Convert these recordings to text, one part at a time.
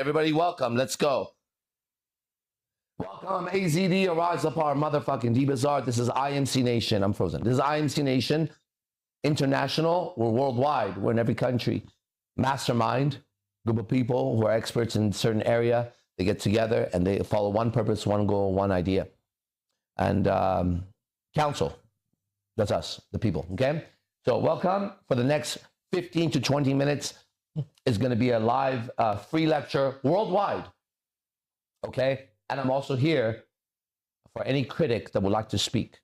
everybody, welcome. Let's go. Welcome, AZD, Arise Up Our Motherfucking D-Bazaar. This is IMC Nation. I'm frozen. This is IMC Nation International. We're worldwide. We're in every country. Mastermind, group of people who are experts in a certain area. They get together and they follow one purpose, one goal, one idea. And council, that's us, the people, okay? So welcome. For the next 15 to 20 minutes is going to be a live free lecture worldwide, okay? And I'm also here for any critic that would like to speak.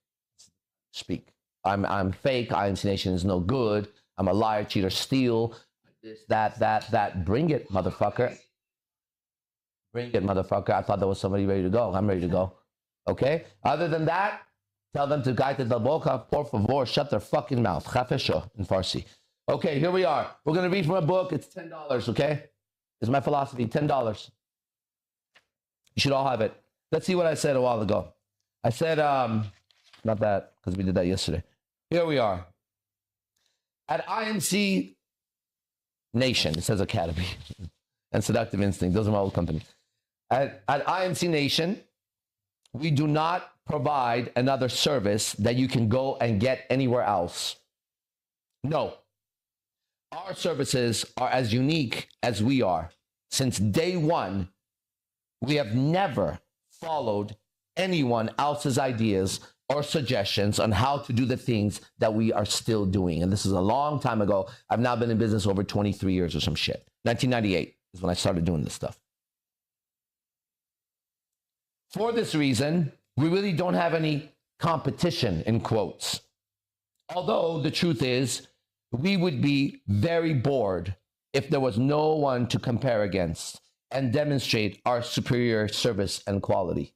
Speak. I'm fake. IMC Nation is no good. I'm a liar, cheater, steal. This, that. Bring it, motherfucker. Bring it, motherfucker. I thought there was somebody ready to go. I'm ready to go. Okay? Other than that, tell them to guide the boca, por favor, shut their fucking mouth. Chafesho in Farsi. Okay, here we are. We're going to read from a book. It's $10, okay? It's my philosophy, $10. You should all have it. Let's see what I said a while ago. I said, not that, because we did that yesterday. Here we are. At IMC Nation, it says Academy, and Seductive Instinct. Those are my old companies. At IMC Nation, we do not provide another service that you can go and get anywhere else. No. Our services are as unique as we are. Since day one, we have never followed anyone else's ideas or suggestions on how to do the things that we are still doing. And this is a long time ago. I've now been in business over 23 years or some shit. 1998 is when I started doing this stuff. For this reason, we really don't have any competition, in quotes. Although the truth is, we would be very bored if there was no one to compare against and demonstrate our superior service and quality.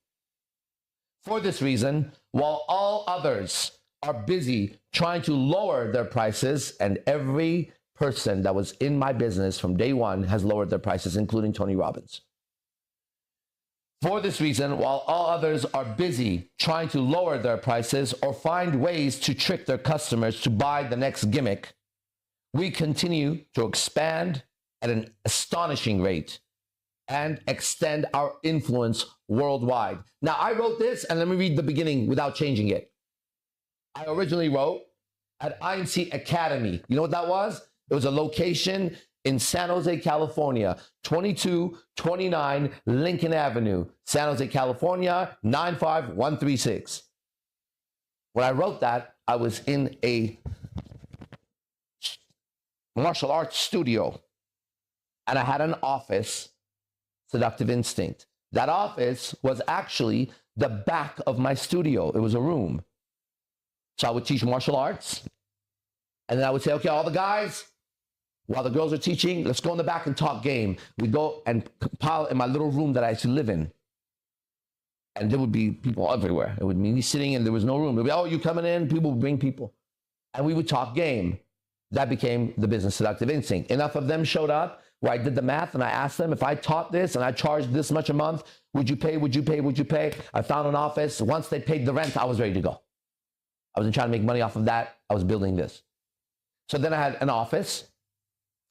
For this reason, while all others are busy trying to lower their prices, and every person that was in my business from day one has lowered their prices, including Tony Robbins. For this reason, while all others are busy trying to lower their prices or find ways to trick their customers to buy the next gimmick, we continue to expand at an astonishing rate and extend our influence worldwide. Now, I wrote this, and let me read the beginning without changing it. I originally wrote at IMC Academy. You know what that was? It was a location in San Jose, California, 2229 Lincoln Avenue, San Jose, California, 95136. When I wrote that, I was in a martial arts studio, and I had an office, Seductive Instinct. That office was actually the back of my studio. It was a room. So I would teach martial arts, and then I would say, okay, all the guys, while the girls are teaching, let's go in the back and talk game. We'd go and compile in my little room that I used to live in. And there would be people everywhere. It would be me sitting and there was no room. It would be, oh, you coming in? People would bring people. And we would talk game. That became the business Seductive Instinct. Enough of them showed up where I did the math and I asked them, if I taught this and I charged this much a month, would you pay, would you pay, would you pay? I found an office. Once they paid the rent, I was ready to go. I wasn't trying to make money off of that. I was building this. So then I had an office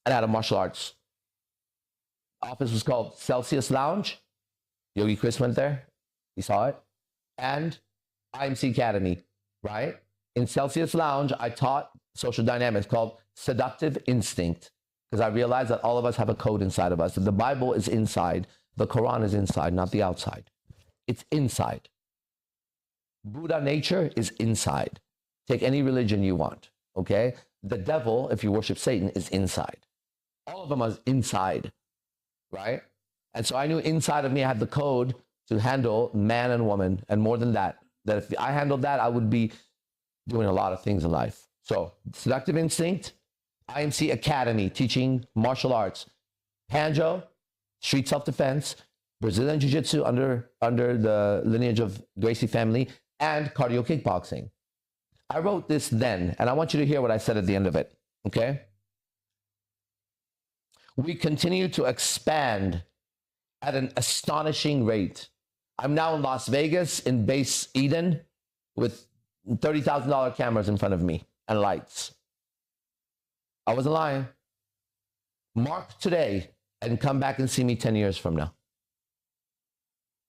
and I had a martial arts. The office was called Celsius Lounge. Yogi Chris went there. He saw it. And IMC Academy, right? In Celsius Lounge, I taught social dynamics called Seductive Instinct, because I realized that all of us have a code inside of us. The Bible is inside. The Quran is inside, not the outside. It's inside. Buddha nature is inside. Take any religion you want, okay? The devil, if you worship Satan, is inside. All of them are inside, right? And so I knew inside of me I had the code to handle man and woman, and more than that, that if I handled that, I would be doing a lot of things in life. So, Seductive Instinct, IMC Academy, teaching martial arts, Hanjo, street self-defense, Brazilian Jiu-Jitsu under the lineage of Gracie family, and cardio kickboxing. I wrote this then, and I want you to hear what I said at the end of it, okay? We continue to expand at an astonishing rate. I'm now in Las Vegas in Base Eden with $30,000 cameras in front of me and lights. I wasn't lying. Mark today, and come back and see me 10 years from now.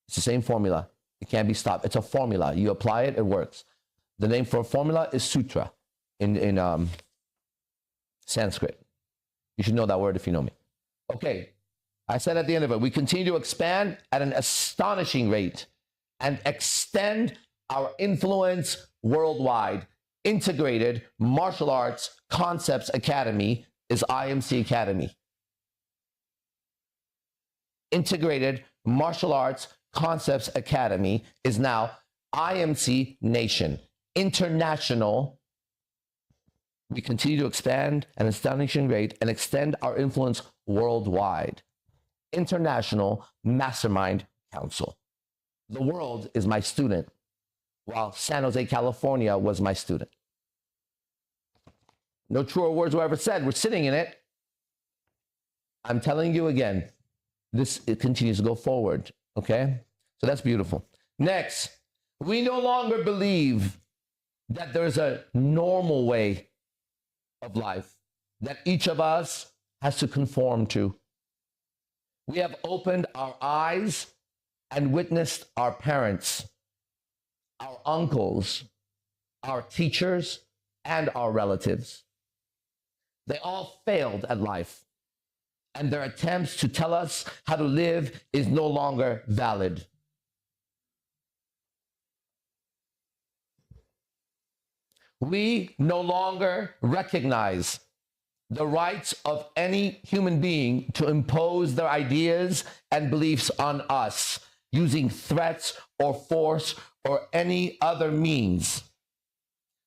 It's the same formula. It can't be stopped. It's a formula. You apply it, it works. The name for a formula is sutra in Sanskrit. You should know that word if you know me. Okay. I said at the end of it, we continue to expand at an astonishing rate and extend our influence worldwide. Integrated Martial Arts Concepts Academy is IMC Academy. Integrated Martial Arts Concepts Academy is now IMC Nation. International. We continue to expand at an astonishing rate and extend our influence worldwide. International Mastermind Council. The world is my student, while San Jose, California was my student. No truer words were ever said. We're sitting in it. I'm telling you again, it continues to go forward, okay? So that's beautiful. Next, we no longer believe that there's a normal way of life that each of us has to conform to. We have opened our eyes and witnessed our parents, our uncles, our teachers, and our relatives. They all failed at life, and their attempts to tell us how to live is no longer valid. We no longer recognize the rights of any human being to impose their ideas and beliefs on us using threats or force or any other means.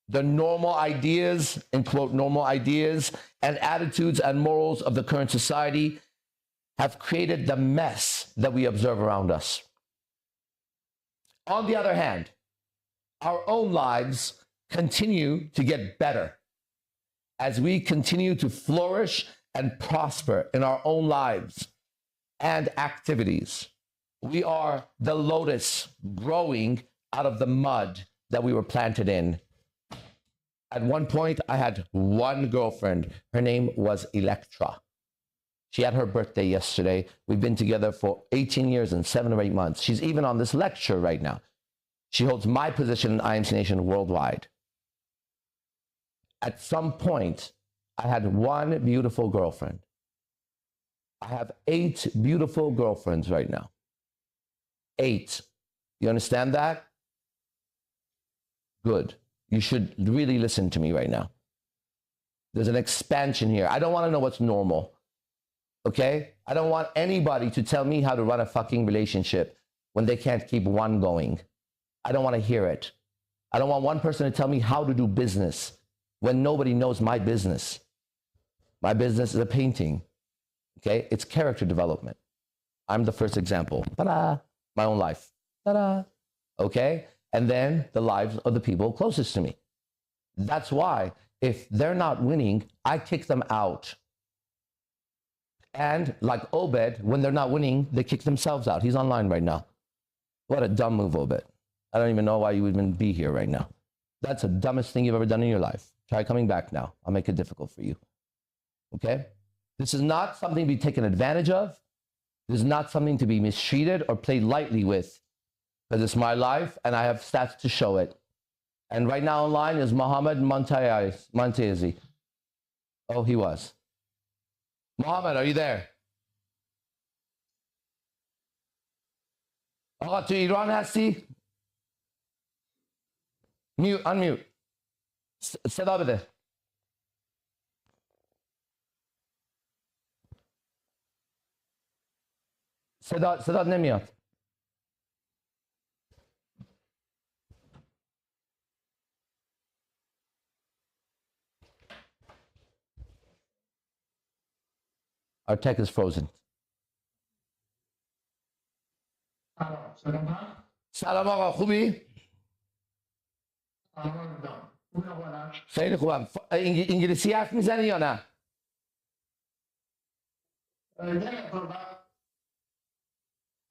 The normal ideas, in quote, normal ideas and attitudes and morals of the current society have created the mess that we observe around us. On the other hand, our own lives continue to get better as we continue to flourish and prosper in our own lives and activities. We are the lotus growing out of the mud that we were planted in. At one point, I had one girlfriend. Her name was Electra. She had her birthday yesterday. We've been together for 18 years and 7 or 8 months. She's even on this lecture right now. She holds my position in IMC Nation worldwide. At some point, I had one beautiful girlfriend. I have 8 beautiful girlfriends right now. 8. You understand that? Good. You should really listen to me right now. There's an expansion here. I don't want to know what's normal. Okay? I don't want anybody to tell me how to run a fucking relationship when they can't keep one going. I don't want to hear it. I don't want one person to tell me how to do business when nobody knows my business. My business is a painting. Okay? It's character development. I'm the first example. Ta-da! My own life. Ta-da! Okay? And then the lives of the people closest to me. That's why if they're not winning, I kick them out. And like Obed, when they're not winning, they kick themselves out. He's online right now. What a dumb move, Obed. I don't even know why you would even be here right now. That's the dumbest thing you've ever done in your life. Try coming back now. I'll make it difficult for you. Okay? This is not something to be taken advantage of. This is not something to be mistreated or played lightly with. Because it's my life and I have stats to show it. And right now online is Mohammed Montezi. Oh, he was. Mohammed, are you there? آقا تو ایران هستی؟ unmute. صدا بده. صدا نمیاد. Our tech is frozen. سلام آقا خوبی؟ خیلی خوبم. انگلیسی حرف میزنی یا نه؟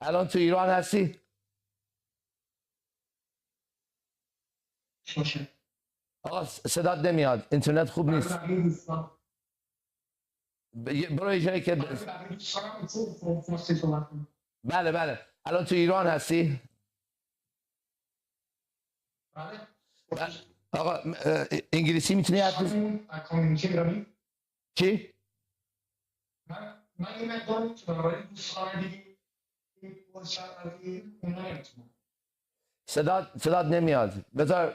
الان تو ایران هستی؟ آقا صدات نمیاد. اینترنت خوب نیست. برو یه جایی که بله بله الان تو ایران هستی؟ آقا انگلیسی میتونی حرف بزنی؟ چی؟ من این مقدار میتونم ولی دوستان دیگه صدات نمیاد. بذار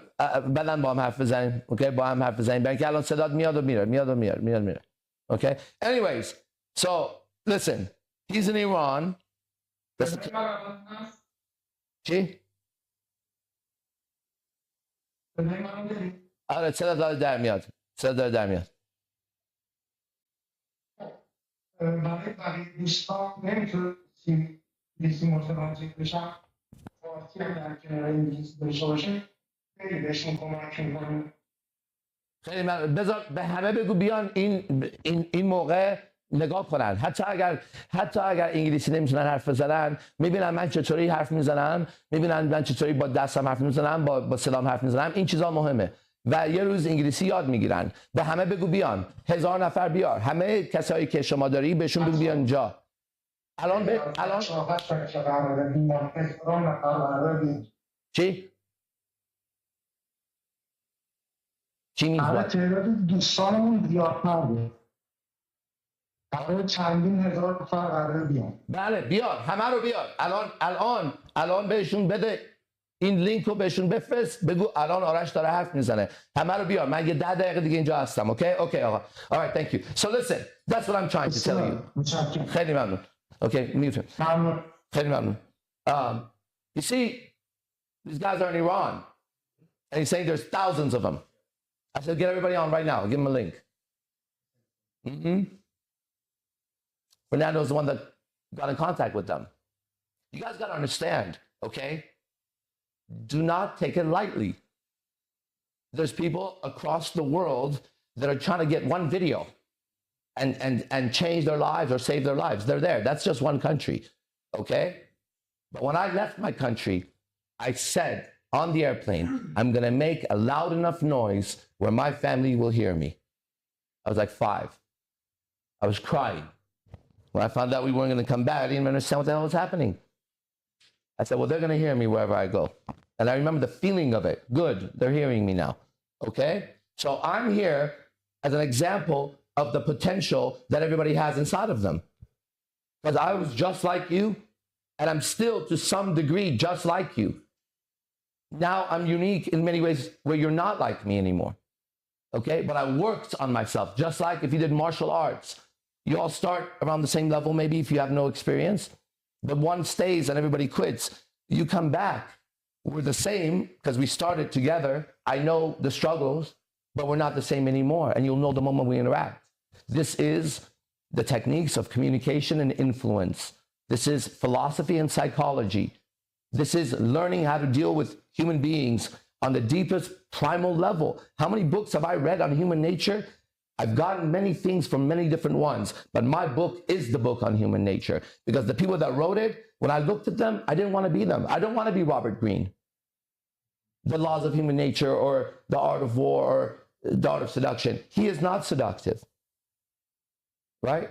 بعداً با هم حرف بزنیم. اوکی با هم حرف بزنیم. برای که الان صدات میاد و میره. Okay? Anyways, so listen. He's in Iran. چی؟ آره صدا داره در میاد. برای بقیه دوستان نمیتونه انگلیسی متوجه بشن فارسی هم در کنار انگلیسی داشته باشه خیلی بهشون کمک میکنه. خیلی بذار به همه بگو بیان این موقع نگاه کنن. حتی اگر انگلیسی نمیتونن حرف بزنن میبینن من چطوری حرف میزنم، میبینن من چطوری با دستم حرف میزنم، با صدام حرف میزنم. این چیزا مهمه و یه روز انگلیسی یاد میگیرن. به همه بگو بیان. 1000 نفر بیار. همه کسایی که شما داری بهشون بگو بیان اینجا. الان چی؟ چی میگه؟ تعداد دوستانمون زیادتر بود. قرار چندین هزار نفر قرار بیان. بله بیار، همه رو بیار. الان بهشون بده این لینک رو بهشون بفرست. بگو الان آرش داره حرف میزنه. همه رو بیار. من یه 10 دقیقه دیگه اینجا هستم. اوکی آقا. All right, thank you. So listen, that's what I'm trying to tell you. خیلی ممنون. Okay, mute. خیلی ممنون. You see, these guys are in Iran. And he's saying there's thousands of them. I said, get everybody on right now. Give them a link. Fernando's the one that got in contact with them. You guys got to understand, okay? Do not take it lightly. There's people across the world that are trying to get one video and change their lives or save their lives. They're there. That's just one country, okay? But when I left my country, I said on the airplane, I'm going to make a loud enough noise where my family will hear me. I was like 5. I was crying. When I found out we weren't going to come back, I didn't understand what the hell was happening. I said, well, they're going to hear me wherever I go. And I remember the feeling of it. Good, they're hearing me now, okay? So I'm here as an example of the potential that everybody has inside of them. Because I was just like you, and I'm still, to some degree, just like you. Now I'm unique in many ways where you're not like me anymore, okay? But I worked on myself, just like if you did martial arts. You all start around the same level, maybe, if you have no experience. But one stays and everybody quits. You come back. We're the same because we started together. I know the struggles, but we're not the same anymore. And you'll know the moment we interact. This is the techniques of communication and influence. This is philosophy and psychology. This is learning how to deal with human beings on the deepest primal level. How many books have I read on human nature? I've gotten many things from many different ones, but my book is the book on human nature because the people that wrote it, when I looked at them, I didn't want to be them. I don't want to be Robert Greene. The Laws of Human Nature or The Art of War or The Art of Seduction. He is not seductive, right?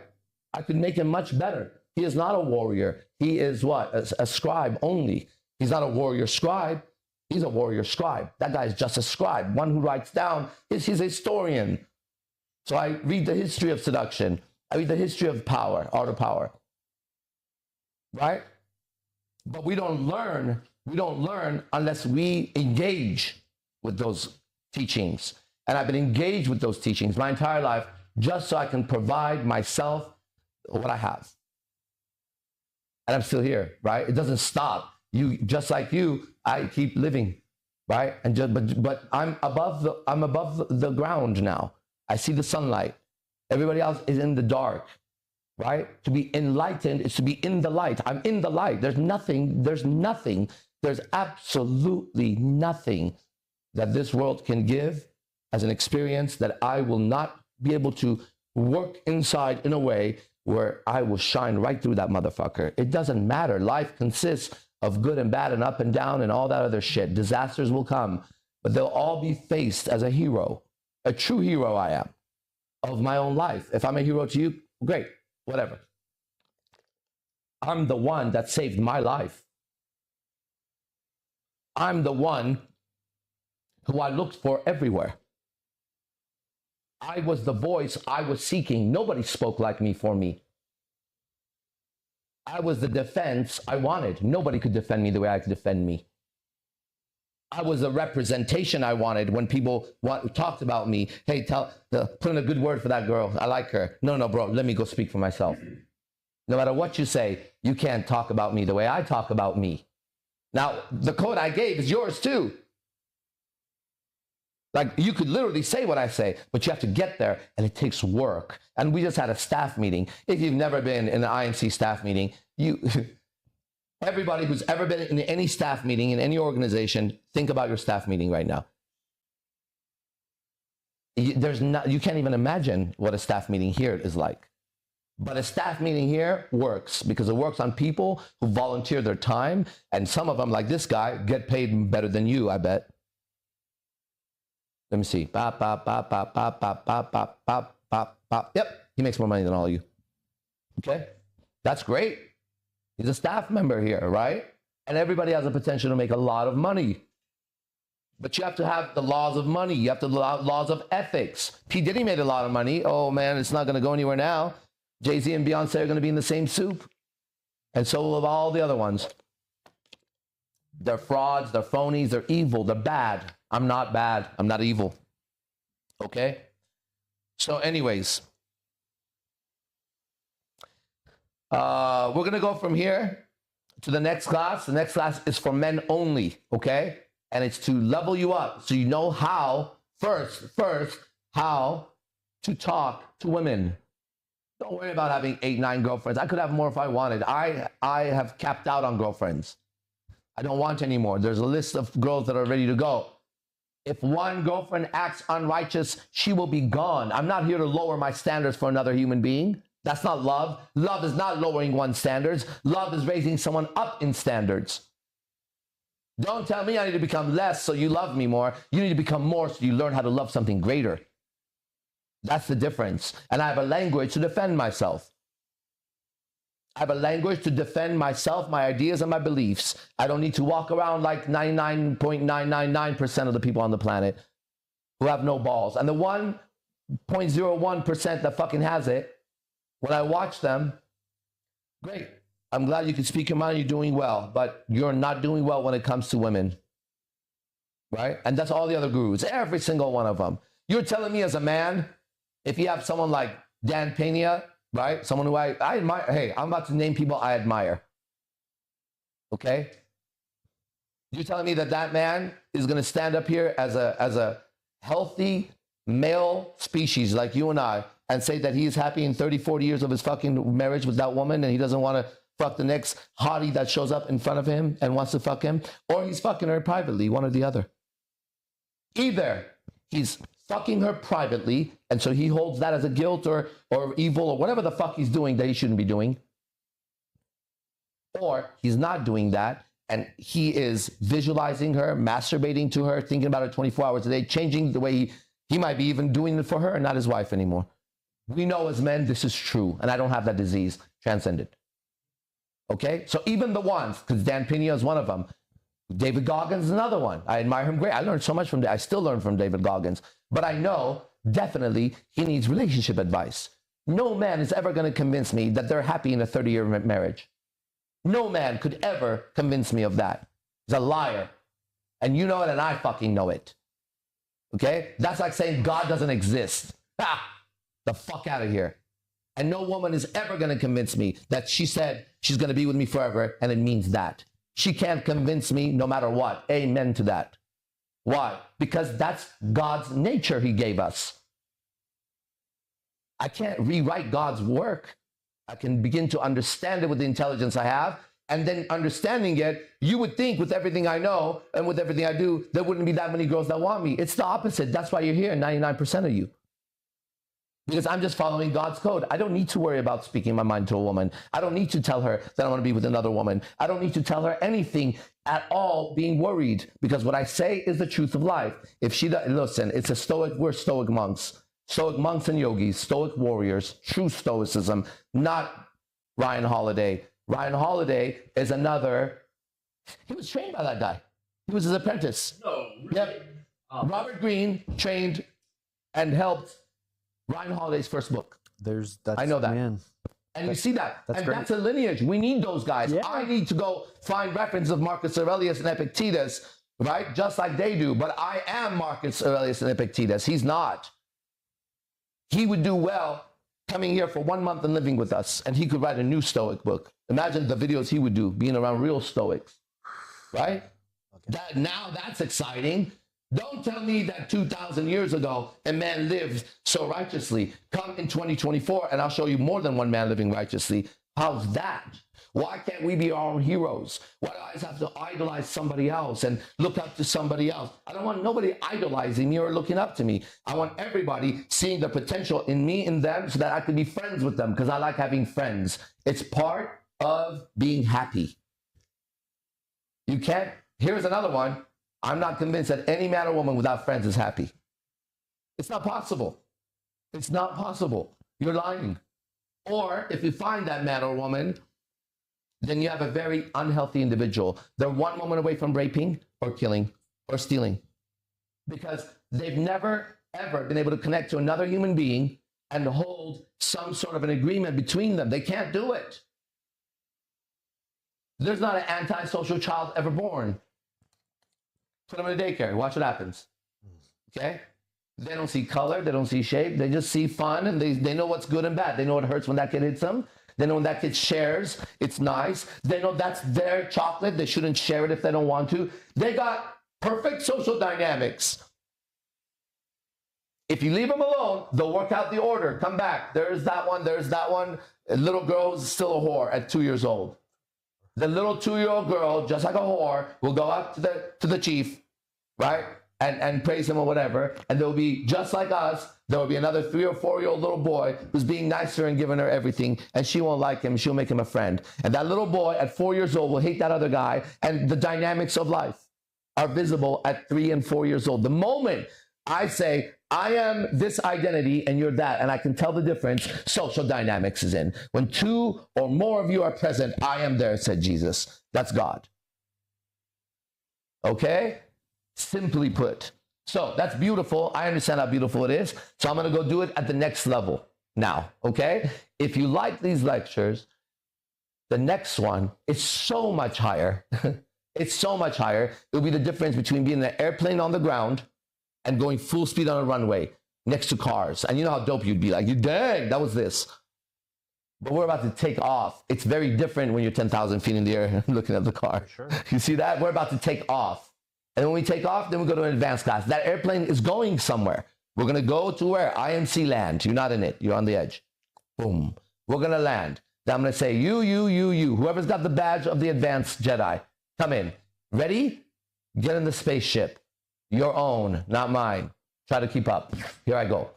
I could make him much better. He is not a warrior. He is what? A scribe only. He's not a warrior scribe. He's a warrior scribe. That guy is just a scribe. One who writes down. He's a historian. So I read the history of seduction. I read the history of power, art of power, right? But we don't learn unless we engage with those teachings. And I've been engaged with those teachings my entire life just so I can provide myself what I have. And I'm still here, right? It doesn't stop. You, just like you, I keep living, right? And but I'm above the ground now. I see the sunlight. Everybody else is in the dark, right? To be enlightened is to be in the light. I'm in the light. There's absolutely nothing that this world can give as an experience that I will not be able to work inside in a way where I will shine right through that motherfucker. It doesn't matter. Life consists of good and bad and up and down and all that other shit. Disasters will come, but they'll all be faced as a hero. A true hero I am of my own life. If I'm a hero to you, Great, whatever. I'm the one that saved my life. I'm the one who I looked for everywhere. I was the voice I was seeking. Nobody spoke like me for me. I was the defense I wanted. Nobody could defend me the way I could defend me. I was the representation I wanted when people talked about me. Hey, put in a good word for that girl. I like her. No, bro, let me go speak for myself. No matter what you say, you can't talk about me the way I talk about me. Now, the code I gave is yours too. Like, you could literally say what I say, but you have to get there, and it takes work. And we just had a staff meeting. If you've never been in an IMC staff meeting, everybody who's ever been in any staff meeting in any organization, think about your staff meeting right now. You can't even imagine what a staff meeting here is like. But a staff meeting here works because it works on people who volunteer their time, and some of them, like this guy, get paid better than you, I bet. Let me see. Pop, pop, pop, pop, pop, pop, pop, pop, pop, pop, pop. Yep, he makes more money than all of you. Okay, that's great. He's a staff member here, right? And everybody has the potential to make a lot of money. But you have to have the laws of money. You have the laws of ethics. P. Diddy made a lot of money. Oh, man, it's not going to go anywhere now. Jay-Z and Beyonce are going to be in the same soup. And so will all the other ones. They're frauds, they're phonies, they're evil, they're bad. I'm not bad. I'm not evil. Okay? So anyways, we're going to go from here to the next class. The next class is for men only, okay? And it's to level you up so you know how, first, how to talk to women. Don't worry about having 8, 9 girlfriends. I could have more if I wanted. I have capped out on girlfriends. I don't want any more. There's a list of girls that are ready to go. If one girlfriend acts unrighteous, she will be gone. I'm not here to lower my standards for another human being. That's not love. Love is not lowering one's standards. Love is raising someone up in standards. Don't tell me I need to become less so you love me more. You need to become more so you learn how to love something greater. That's the difference. And I have a language to defend myself. I have a language to defend myself, my ideas, and my beliefs. I don't need to walk around like 99.999% of the people on the planet who have no balls. And the 1.01% that fucking has it, when I watch them, great. I'm glad you can speak your mind, you're doing well, but you're not doing well when it comes to women, right? And that's all the other gurus, every single one of them. You're telling me as a man, if you have someone like Dan Pena, right? Someone who I admire. Hey, I'm about to name people I admire. Okay? You're telling me that that man is going to stand up here as a healthy male species like you and I and say that he's happy in 30, 40 years of his fucking marriage with that woman and he doesn't want to fuck the next hottie that shows up in front of him and wants to fuck him, or he's fucking her privately, one or the other. Either he's fucking her privately, and so he holds that as a guilt or evil or whatever the fuck he's doing that he shouldn't be doing. Or he's not doing that, and he is visualizing her, masturbating to her, thinking about her 24 hours a day, changing the way he might be even doing it for her and not his wife anymore. We know as men this is true, and I don't have that disease transcended. Okay? So even the ones, because Dan Pena is one of them, David Goggins is another one. I admire him great. I learned so much from I still learn from David Goggins. But I know definitely he needs relationship advice. No man is ever going to convince me that they're happy in a 30-year marriage. No man could ever convince me of that. He's a liar. And you know it and I fucking know it. Okay? That's like saying God doesn't exist. Ha! The fuck out of here. And no woman is ever going to convince me that she said she's going to be with me forever and it means that. She can't convince me no matter what. Amen to that. Why? Because that's God's nature he gave us. I can't rewrite God's work. I can begin to understand it with the intelligence I have. And then understanding it, you would think with everything I know and with everything I do, there wouldn't be that many girls that want me. It's the opposite. That's why you're here, 99% of you. Because I'm just following God's code. I don't need to worry about speaking my mind to a woman. I don't need to tell her that I want to be with another woman. I don't need to tell her anything at all being worried, because what I say is the truth of life. If she doesn't, listen, it's a stoic, we're stoic monks. Stoic monks and yogis, Stoic warriors, true Stoicism, not Ryan Holiday. Ryan Holiday is another, he was trained by that guy. He was his apprentice. No, really? Yep. Robert Greene trained and helped Ryan Holiday's first book. I know that. Man. And you see that. That's and great. that's a lineage. We need those guys. Yeah. I need to go find reference of Marcus Aurelius and Epictetus, right? Just like they do. But I am Marcus Aurelius and Epictetus. He's not. He would do well coming here for 1 month and living with us. And he could write a new Stoic book. Imagine the videos he would do being around real Stoics, right? Okay. Now that's exciting. Don't tell me that 2,000 years ago a man lived so righteously. Come in 2024 and I'll show you more than one man living righteously. How's that? Why can't we be our own heroes? Why do I always have to idolize somebody else and look up to somebody else? I don't want nobody idolizing me or looking up to me. I want everybody seeing the potential in me and them so that I can be friends with them because I like having friends. It's part of being happy. You can't. Here's another one. I'm not convinced that any man or woman without friends is happy. It's not possible. It's not possible. You're lying. Or if you find that man or woman, then you have a very unhealthy individual. They're one moment away from raping or killing or stealing because they've never, ever been able to connect to another human being and hold some sort of an agreement between them. They can't do it. There's not an antisocial child ever born. Put them in a daycare. Watch what happens. Okay? They don't see color. They don't see shape. They just see fun, and they know what's good and bad. They know it hurts when that kid hits them. They know when that kid shares, it's nice. They know that's their chocolate. They shouldn't share it if they don't want to. They got perfect social dynamics. If you leave them alone, they'll work out the order. Come back. There's that one. There's that one. A little girl who's still a whore at 2 years old. The little 2-year-old girl, just like a whore, will go up to the chief, right? And praise him or whatever. And there'll be, just like us, there will be another 3 or 4-year-old little boy who's being nice to her and giving her everything. And she won't like him. She'll make him a friend. And that little boy at 4 years old will hate that other guy. And the dynamics of life are visible at 3 and 4 years old. The moment I say, I am this identity and you're that, and I can tell the difference, social dynamics is in. When 2 or more of you are present, I am there, said Jesus. That's God. Okay? Simply put. So that's beautiful. I understand how beautiful it is. So I'm going to go do it at the next level now. Okay? If you like these lectures, the next one is so much higher. It's so much higher. It'll be the difference between being in an airplane on the ground and going full speed on a runway next to cars. And you know how dope you'd be. Like, you dang, that was this. But we're about to take off. It's very different when you're 10,000 feet in the air looking at the car. Sure. You see that? We're about to take off. And when we take off, then we go to an advanced class. That airplane is going somewhere. We're going to go to where? IMC land. You're not in it. You're on the edge. Boom. We're going to land. Then I'm going to say, you. Whoever's got the badge of the advanced Jedi, come in. Ready? Get in the spaceship. Your own, not mine. Try to keep up. Here I go.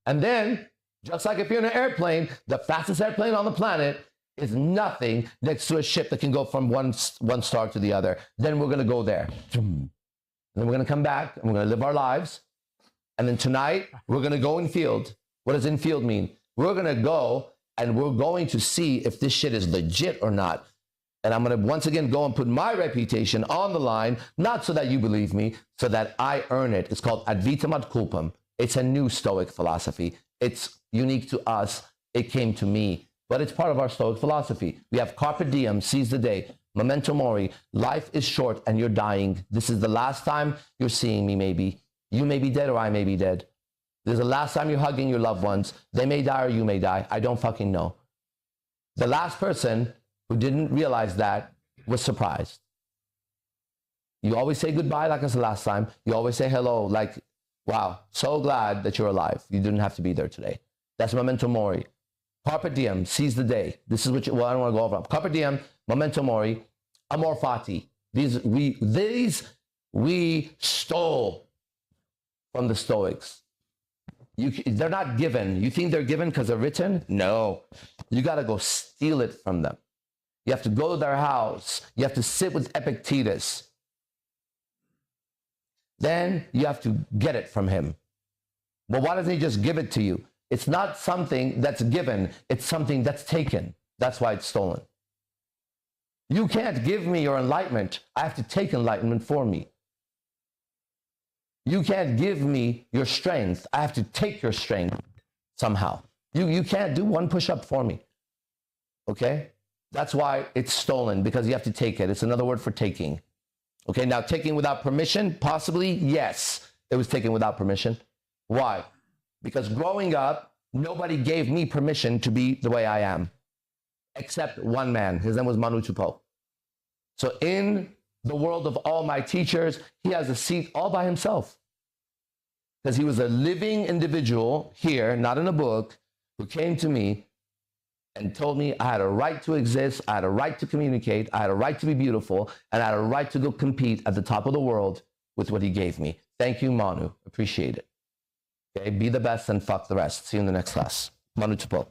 And then, just like if you're in an airplane, the fastest airplane on the planet is nothing next to a ship that can go from one star to the other. Then we're going to go there. And then we're going to come back and we're going to live our lives. And then tonight, we're going to go in field. What does in field mean? We're going to go and we're going to see if this shit is legit or not. And I'm going to once again go and put my reputation on the line, not so that you believe me, so that I earn it. It's called ad vitam ad culpam. It's a new Stoic philosophy. It's unique to us. It came to me, but it's part of our Stoic philosophy. We have carpe diem, seize the day, memento mori. Life is short and you're dying. This is the last time you're seeing me, maybe. You may be dead or I may be dead. This is the last time you're hugging your loved ones. They may die or you may die. I don't fucking know. The last person who didn't realize that was surprised. You always say goodbye like it's the last time. You always say hello like, wow, so glad that you're alive. You didn't have to be there today. That's memento mori. Carpe diem, seize the day. This is what I don't want to go over. Carpe diem, memento mori, amor fati. These we stole from the Stoics. They're not given. You think they're given because they're written? No. You got to go steal it from them. You have to go to their house. You have to sit with Epictetus. Then you have to get it from him. But why doesn't he just give it to you? It's not something that's given. It's something that's taken. That's why it's stolen. You can't give me your enlightenment. I have to take enlightenment for me. You can't give me your strength. I have to take your strength somehow. You can't do one push-up for me. Okay? That's why it's stolen, because you have to take it. It's another word for taking. Okay, now taking without permission, possibly, yes, it was taken without permission. Why? Because growing up, nobody gave me permission to be the way I am, except one man. His name was Manu Tupo. So in the world of all my teachers, he has a seat all by himself. Because he was a living individual here, not in a book, who came to me and told me I had a right to exist, I had a right to communicate, I had a right to be beautiful, and I had a right to go compete at the top of the world with what he gave me. Thank you, Manu. Appreciate it. Okay, be the best and fuck the rest. See you in the next class. Manu Tupo.